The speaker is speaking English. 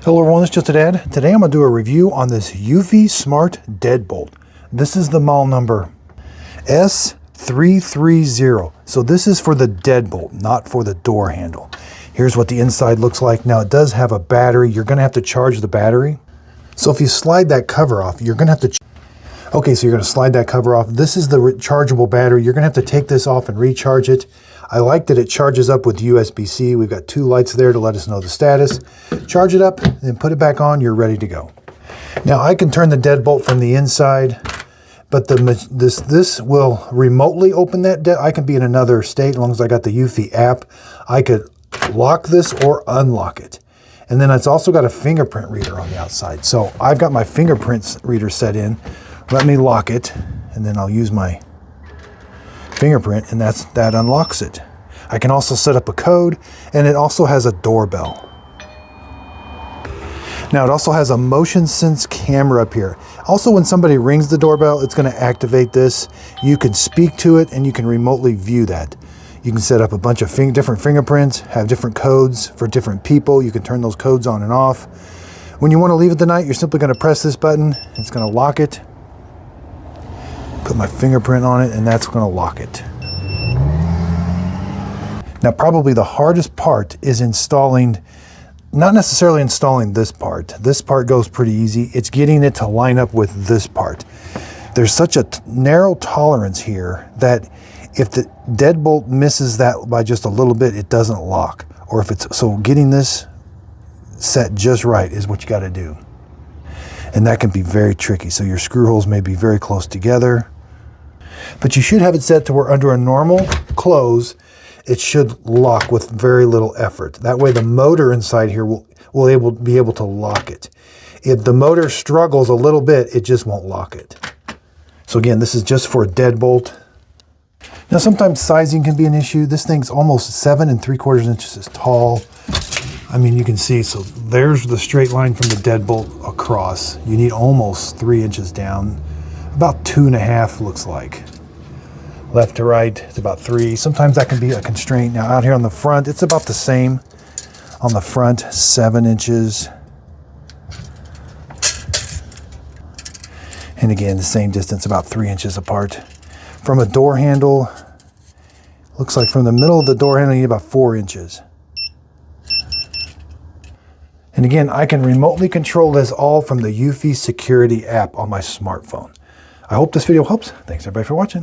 Hello everyone, it's just a Dad. Today I'm going to do a review on this Eufy Smart Deadbolt. This is the model number S330. So this is for the deadbolt, not for the door handle. Here's what the inside looks like. Now it does have a battery. You're going to have to charge the battery. So if you slide that cover off, you're going to have to... Okay, so you're going to slide that cover off. This is the rechargeable battery. You're going to have to take this off and recharge it. I like that it charges up with USB-C. We've got two lights there to let us know the status. Charge it up, then put it back on, you're ready to go. Now I can turn the deadbolt from the inside, but this will remotely open that. I can be in another state as long as I got the Eufy app. I could lock this or unlock it. And then it's also got a fingerprint reader on the outside. So I've got my fingerprint reader set in. Let me lock it, and then I'll use my fingerprint, and that unlocks it. I can also set up a code, and it also has a doorbell. Now it also has a motion sense camera up here. Also, when somebody rings the doorbell, it's going to activate this. You can speak to it and you can remotely view that. You can set up a bunch of different fingerprints, have different codes for different people. You can turn those codes on and off. When you want to leave it the night, you're simply going to press this button. It's going to lock it. Put my fingerprint on it, and that's going to lock it. Now, probably the hardest part is installing, not necessarily installing this part. This part goes pretty easy. It's getting it to line up with this part. There's such a narrow tolerance here that if the deadbolt misses that by just a little bit, it doesn't lock. Or if it's, so getting this set just right is what you got to do. And that can be very tricky. So your screw holes may be very close together. But you should have it set to where under a normal close, it should lock with very little effort. That way the motor inside here will be able to lock it. If the motor struggles a little bit, it just won't lock it. So again, this is just for a deadbolt. Now sometimes sizing can be an issue. This thing's almost 7 3/4 inches tall. I mean, you can see, so there's the straight line from the deadbolt across. You need almost 3 inches down. About 2.5 looks like. Left to right, it's about 3. Sometimes that can be a constraint. Now out here on the front, it's about the same. On the front, 7 inches. And again, the same distance, about 3 inches apart. From a door handle, looks like from the middle of the door handle, you need about 4 inches. And again, I can remotely control this all from the Eufy security app on my smartphone. I hope this video helps. Thanks everybody for watching.